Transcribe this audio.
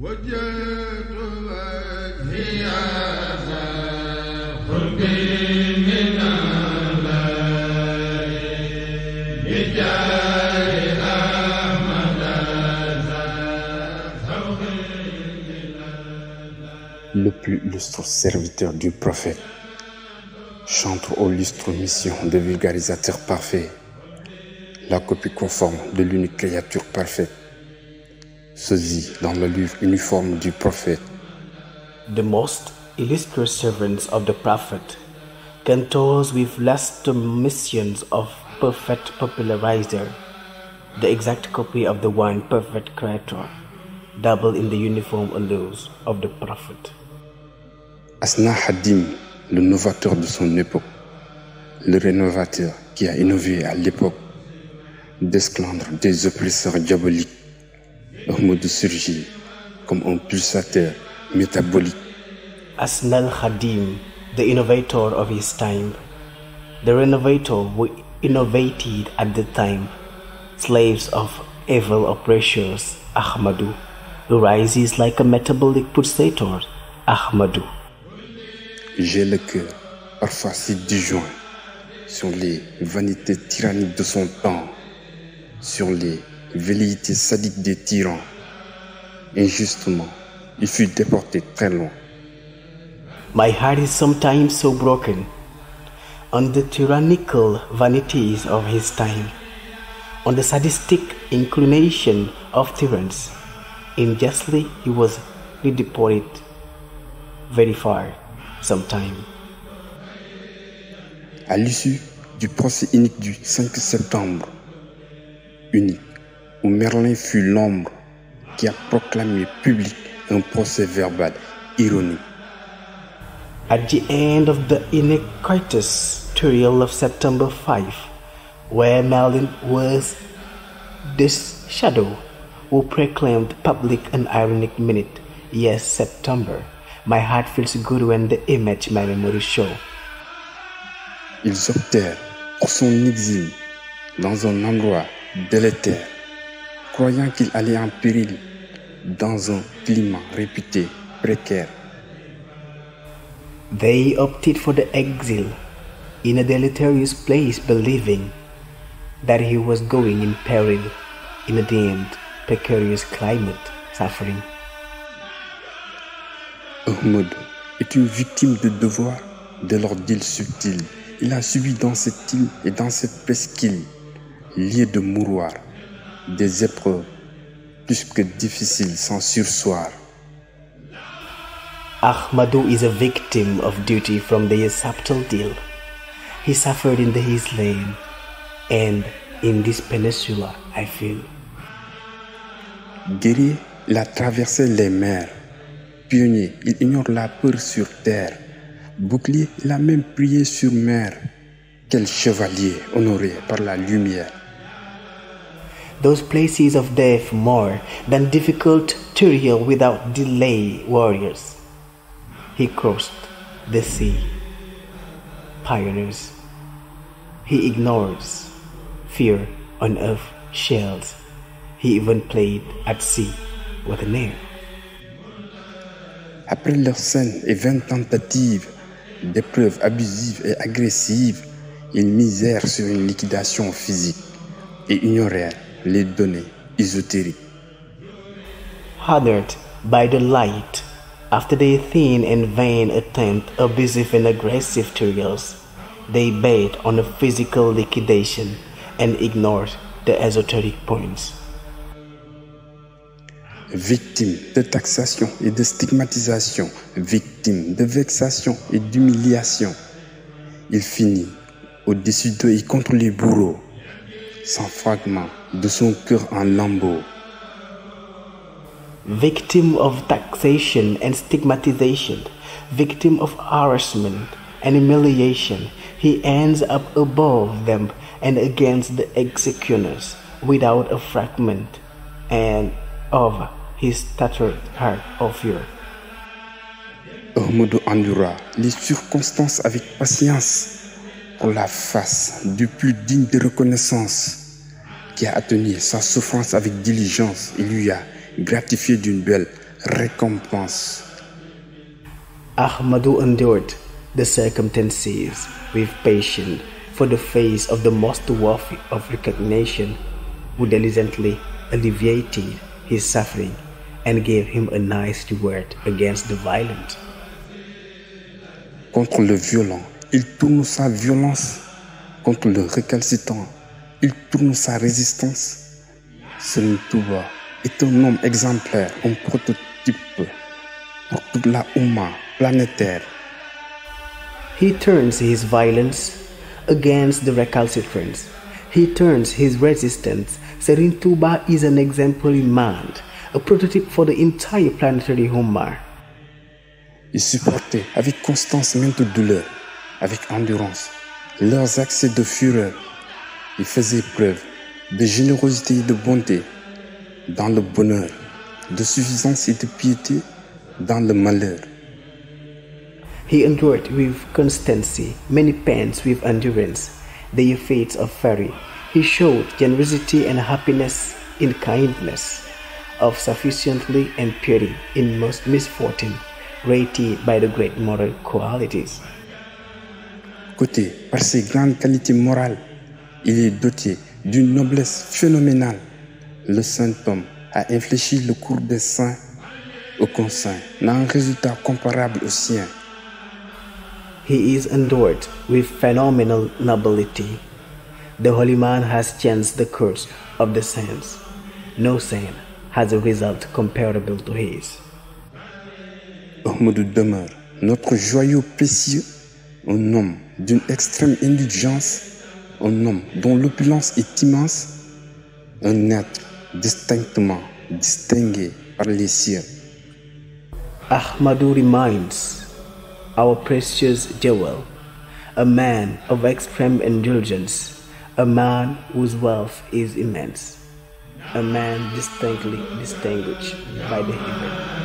Le plus illustre serviteur du prophète, chantre aux lustres mission de vulgarisateur parfait, la copie conforme de l'unique créature parfaite, saisie dans le livre uniforme du prophète. The most illustrious servants of the prophet, cantors with lustre missions of perfect popularizer, the exact copy of the one perfect creator, double in the uniform allures of the prophet. Asna Hadim, le novateur de son époque, le rénovateur qui a innové à l'époque d'esclandre des oppresseurs diaboliques, Ahmad surgit comme un pulsateur métabolique. Asna al-Khadim, the innovator of his time, the renovator who innovated at the time, slaves of evil oppressors, Ahmadu, who rises like a metabolic pulsator, Ahmadu. J'ai le cœur parfois si disjoint sur les vanités tyranniques de son temps, sur les velléités sadiques des tyrans. Injustement, il fut déporté très loin. My heart is sometimes so broken on the tyrannical vanities of his time, on the sadistic inclination of tyrants. Unjustly, he was deported very far sometime. À l'issue du procès unique du 5 septembre, unique, où Merlin fut l'ombre qui a proclamé public un procès verbal ironique. At the end of the iniquitous trial of September 5, where Merlin was this shadow who proclaimed public and ironic minute, yes, September, my heart feels good when the image my memory show. Ils optèrent pour son exil dans un endroit délétère, croyant qu'il allait en péril dans un climat réputé précaire. They opted for the exile in a deleterious place, believing that he was going in peril in a damned, precarious climate, suffering. Ahmad est une victime de devoir de leur deal subtil. Il a subi dans cette île et dans cette presqu'île, liée de mouroirs, des épreuves plus que difficiles sans sursoir. Ahmadu is a victim of duty from the subtle deal. He suffered in his land, and in this peninsula, I feel. Guerrier, il a traversé les mers. Pionnier, il ignore la peur sur terre. Bouclier, il a même prié sur mer. Quel chevalier honoré par la lumière. Those places of death more than difficult trial without delay, warriors. He crossed the sea. Pioneers. He ignores fear on earth shells. He even played at sea with an air. Après leurs saines et vaines tentatives d'épreuves abusives et agressives, ils misèrent sur une liquidation physique et ignorèrent les données ésotériques. Hardened by the light, after their thin and vain attempt abusive and aggressive trials, they bet on a physical liquidation and ignored the esoteric points. Victime de taxation et de stigmatisation, victime de vexation et d'humiliation, il finit au-dessus d'eux et contre les bourreaux, sans fragment de son cœur en lambeaux. Victim of taxation and stigmatization, victim of harassment and humiliation, he ends up above them and against the executioners without a fragment and of his tattered heart of fear. Ahmadu endura les circonstances avec patience pour la face du plus digne de reconnaissance qui a atténué sa souffrance avec diligence et lui a gratifié d'une belle récompense. Ahmadu endured the circumstances with patience, for the face of the most worthy of recognition, who diligently alleviated his suffering and gave him a nice reward against the violent. Contre le violent, il tourne sa violence. Contre le récalcitrant, il tourne sa résistance. Serigne Touba est un homme exemplaire, un prototype pour toute la Oumma planétaire. He turns his violence against the recalcitrants. He turns his resistance. Serigne Touba is an exemplary man, a prototype for the entire planetary Ummah. Il supportait avec constance maintes douleurs, avec endurance, leurs accès de fureur. Il faisait preuve de générosité et de bonté dans le bonheur, de suffisance et de piété dans le malheur. He endured with constancy many pains with endurance, the effects of fury. He showed generosity and happiness in kindness, of sufficiently and purity in most misfortune, rated by the great moral qualities. Côté par ses grandes qualités morales, il est doté d'une noblesse phénoménale. Le saint homme a infléchi le cours des saints. Aucun saint n'a un résultat comparable au sien. He is endured with phenomenal nobility. The holy man has changed the course of the saints. No saint has a result comparable to his. Ahmadou demeure notre joyau précieux, un homme d'une extrême indulgence, un homme dont l'opulence est immense, un être distinctement distingué par les cieux. Ahmadu remains our precious jewel, a man of extreme indulgence, a man whose wealth is immense, a man distinctly distinguished by the heaven.